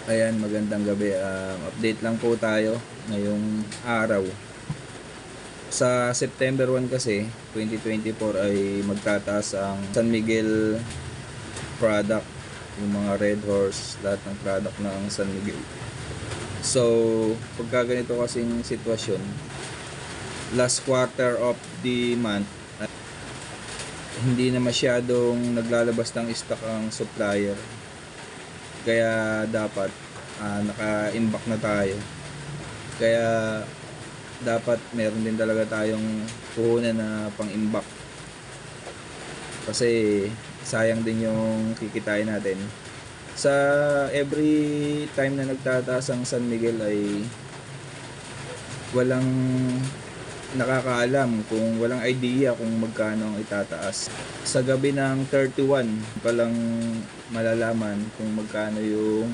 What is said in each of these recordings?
Ayan, magandang gabi. Update lang po tayo ngayong araw. Sa September 1 kasi, 2024 ay magtataas ang San Miguel product, yung mga Red Horse, lahat ng product ng San Miguel. So, pagka ganito kasing sitwasyon, last quarter of the month, hindi na masyadong naglalabas ng stock ang supplier. Kaya dapat naka-imbak na tayo. Kaya dapat meron din talaga tayong puhunan na pang-imbak. Kasi sayang din yung kikitain natin. Sa every time na nagtataas ang San Miguel ay walang nakakaalam, kung walang idea kung magkano ang itataas. Sa gabi ng 31 palang malalaman kung magkano yung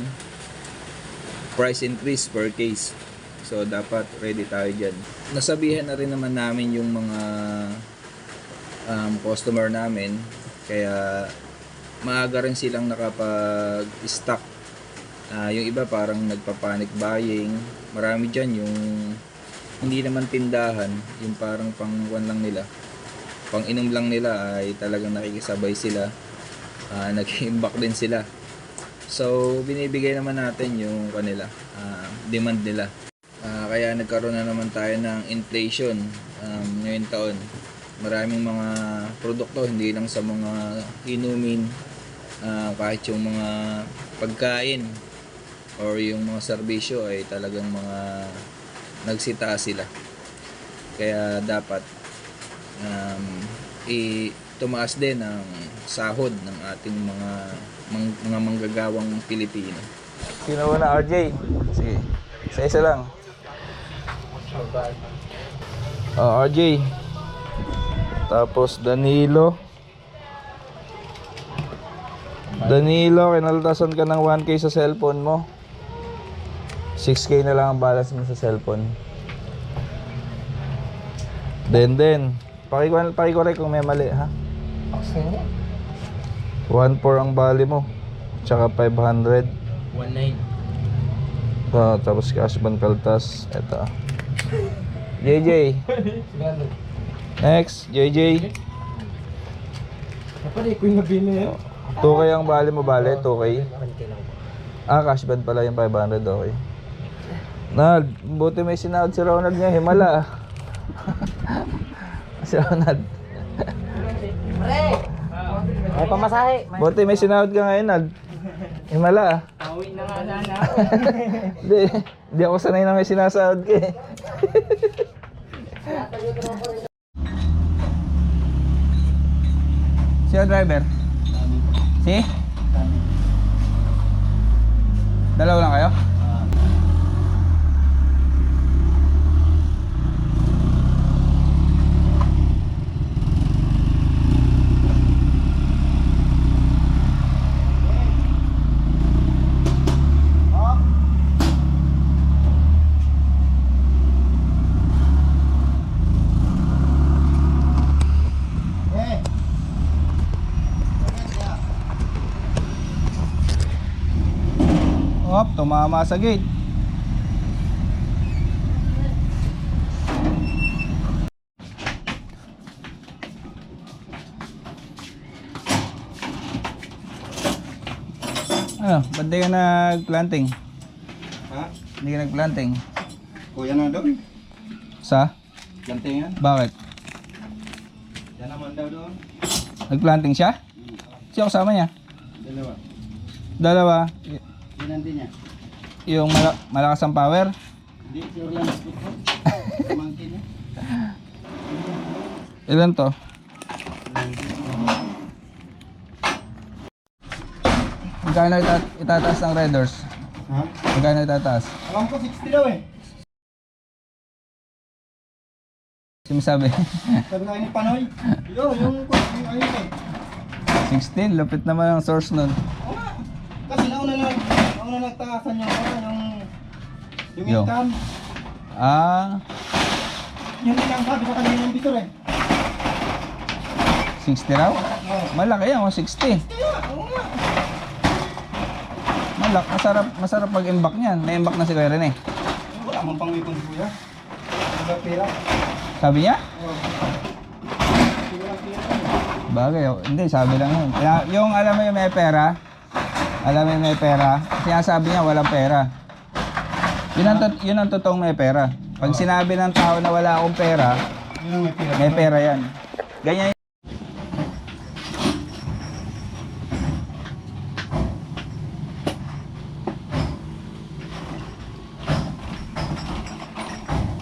price increase per case. So dapat ready tayo dyan. Nasabihan na rin naman namin yung mga customer namin, kaya maaga rin silang nakapag-stock. Yung iba parang nagpa-panic buying. Marami dyan yung hindi naman tindahan, yung parang pang-1 lang nila, pang-inom lang nila, ay talagang nakikisabay sila, nag-imbak din sila. So binibigay naman natin yung kanila, demand nila. Kaya nagkaroon na naman tayo ng inflation ngayong taon. Maraming mga produkto, hindi lang sa mga inumin, kahit yung mga pagkain or yung mga serbisyo ay talagang mga nagsitaas sila. Kaya dapat tumaas din ang sahod ng ating mga manggagawang Pilipino. Sino na, RJ? Sige, isa-isa lang. RJ, tapos Danilo, kinaltasan ka ng 1K sa cellphone mo. 6K na lang ang balance mo sa cellphone. Den, pakikorek kung may mali, ha? 1.4 ang bali mo, tsaka 500. 1.9. Tapos cash ban kaltas. Eto, JJ. Next, JJ. Kapag ko yung nabili eh. 2K ang bali mo, 2K. Cash ban pala yung 500, okay. Nald, buti may sinahod si Ronald niya, himala. Si Ronald. Pre! May pamasahe. Buti may sinahod ka ngayon, Nald. Himala. Awin na nga sana. Hindi ako sanay na may sinasahod ka eh. Sino driver? Si? Dalawa lang kayo? Tumama sa gate. Ba't di ka nag-planting? Ha? Hindi ka nag-planting? Kuya na doon. Sa? Plantingan. Bakit? Yan naman daw doon. Nag-planting siya? Siya kasama niya? Dalawa. Dalawa? Yan din niya. Yung malakas ang power? Hindi, si Orlando Spito. Pamangkin niya. Ilan to? Magkano itataas ng Redors? Ha? Magkano itataas? Alam ko 60 daw eh. Sinasabi? Sabi nga ni Panoy. Yung ayun eh. 16, lupit naman ang source nun. Oo nga. Kasi nauna nagtaasan yung Yo. income. Yun lang sabi ko kanina yung bitor eh. 60 raw? Oo. Malaki yan, 60. Kaya, oo nga. masarap pag-imbak niyan. Na-imbak na si Kuya Rene. Wala mong pang-ipon si kuya. Wala pera. Sabi niya? Oo. Bagay, hindi, sabi lang yun. Yung alam mo yung may pera, sinasabi niya walang pera. Yun ang totoong may pera. Pag sinabi ng tao na wala akong pera, Yun ang may pera. may pera yan. Ganyan.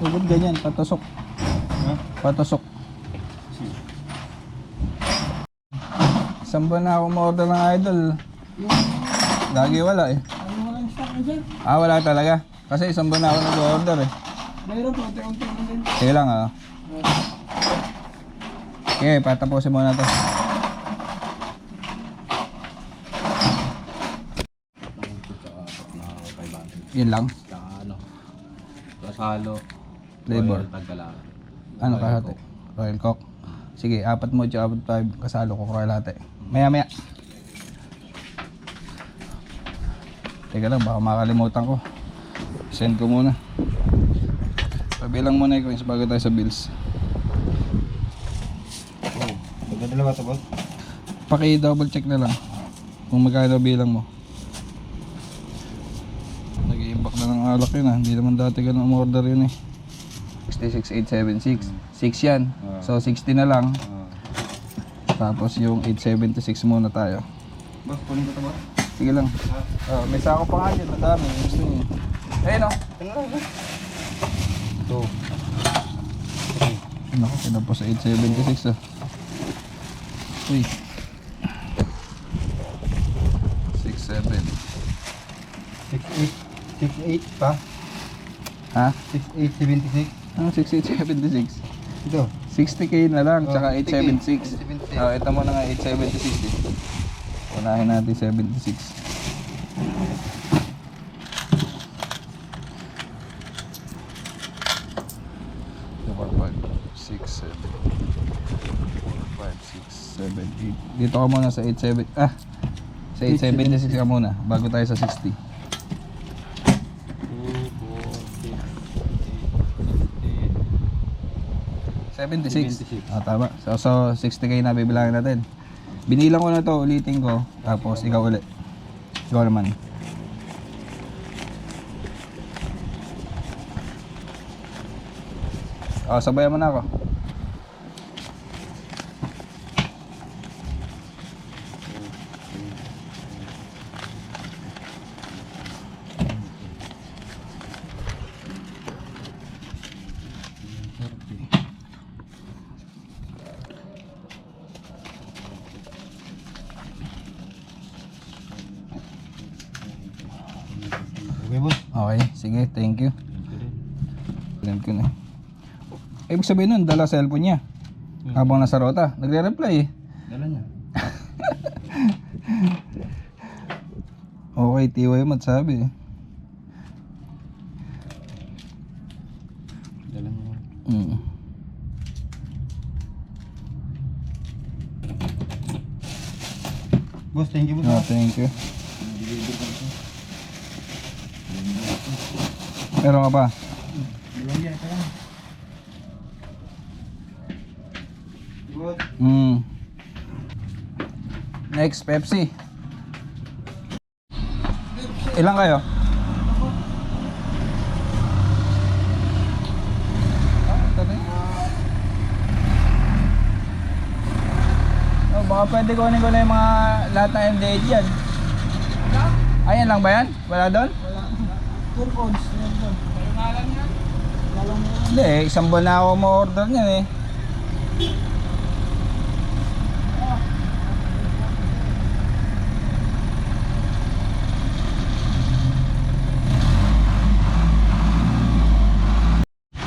Tugod ganyan, patusok. Ha? Patusok. Isang buwan na ako ma-order ng idol. Lagi wala eh. Ano wala yung stock na dyan? Wala talaga. Kasi isang buwan na ako nag-order eh. Mayroon po, unti-unti na din. Sige lang ah. Okay, patapusin muna to. Yun lang. Ano? Kasalo. Flavor. Tagkala. Ano kahati? Royal Coke. Sige, 4 mo, 4-5 kasalo ko Royal Latte. Maya. Teka lang, baka makalimutan ko. Send ko muna. Pabilang muna yung coins bago tayo sa bills. Oh, magdadalawa to, boss? Paki-double check na lang kung magkano bilang mo. Nag-iimbak na ng alak yun ah. Hindi naman dati ganun umorder yun eh. 66,876. 6 yan. So 60 na lang. Tapos yung 876 muna tayo. Boss, kunin ko to, boss? Sige lang. May sako pa nga dyan. Madami. Gusto niyo. Ayun o. Ito. Naku, kinapos sa 876 ah. Uy. 6-7. 6-8 pa? Ha? 6-8-76. Ano 6876? Ito. 60k na lang, tsaka 60K. 876. Ito mo na nga 876 eh. Unahin natin 76. Dito ka muna sa 87. Sa 876 ka muna bago tayo sa 60. 76. Tama. So 60k na bibilangin natin. Binilang ko na to, ulitin ko. Tapos ikaw ulit. Ikaw naman. Sabayan mo na ako. Okay, boss. Okay, sige, thank you. Alam ko na. Ibig sabihin nun, dala cellphone niya. Habang nasa rota, nagre-reply eh. Dala niya. Okay, TY mat sabi eh. Dala niya. Boss, thank you, boss. Thank you. Meron ka pa? Ilang yan, ito lang. Good. Next, Pepsi. Ilang kayo? Ito na baka pwede kunin ko na yung mga lahat ng MDH yan. Ayan lang ba yan? Wala doon? Tour codes. Hindi, isang buwan na ako ma-order niyan eh.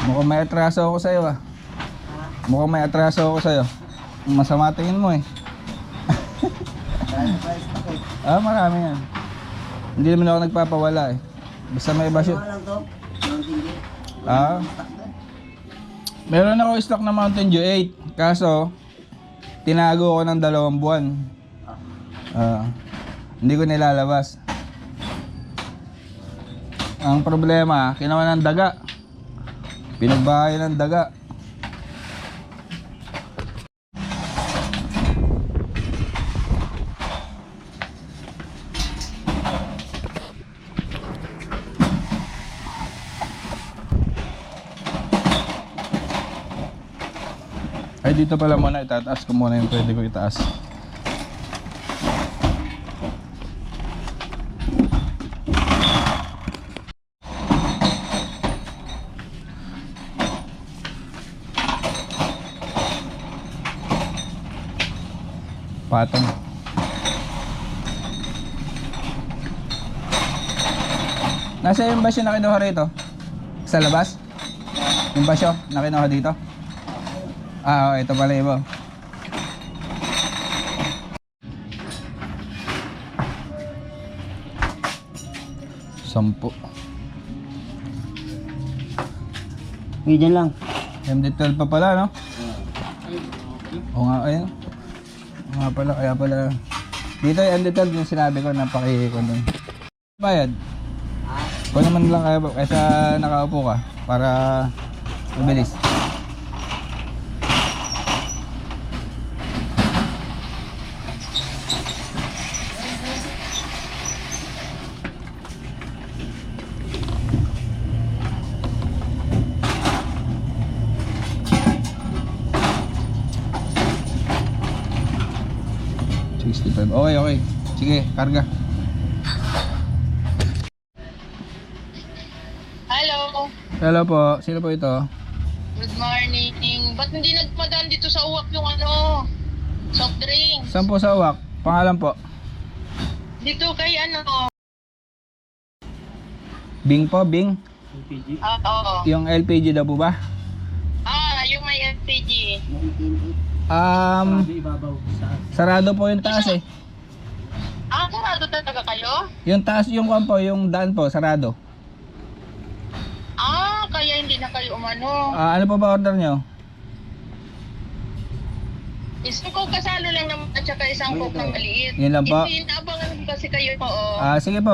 Mukhang may atraso ako sa'yo ah. Mukhang may atraso ako sa'yo. Masama tingin mo eh. Marami yan. Hindi naman ako nagpapawala eh. Basta may basyo. Meron ako stock na Mountain Dew 8. Kaso, tinago ko ng 2 buwan. Hindi ko nilalabas. Ang problema, kinawa ng daga. Pinagbahay ng daga. Ay, dito pala muna itataas ko muna yung pwede ko itaas. Patong. Nasa yung basyo na kinuha rito? Sa labas? Yung basyo na kinuha dito? Ah, ito pala iba. Sampu. Ganyan lang. MD12 pa pala, no? Oo nga, ayun. Oo nga pala, kaya pala. Dito yung MD12 yung sinabi ko, napaki ko dun. Bayad? Kung naman lang kaya, kaysa nakaupo ka, para mabilis. Okay, okay. Sige, karga. Hello. Hello po. Sino po ito? Good morning. Ba't hindi nagpadaan dito sa uwak yung ano? Soft drinks. Saan po sa uwak? Pangalan po? Dito kay ano? Bing po, Bing? Oo. Yung LPG daw po ba? Yung may LPG. Sarado po yung taas eh. Sarado talaga kayo? Yung taas, yung kwan po, yung daan po, sarado. Kaya hindi na kayo umano. Ano po ba order nyo? Isang coke kasalo lang naman at saka isang coke na maliit. Yun lang po. Hindi naabangan kasi kayo po. Sige po,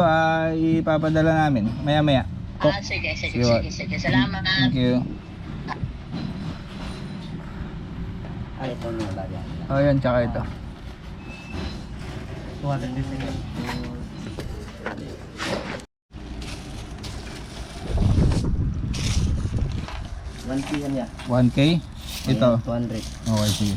ipapadala namin. Maya maya. Sige. Sige. Salamat. Thank you. Ay, ito na lagyan. Oh, yan, tsaka ito. 200 din sa'yo. 1K yan ya. 1K? Ito. 200. Okay, sige.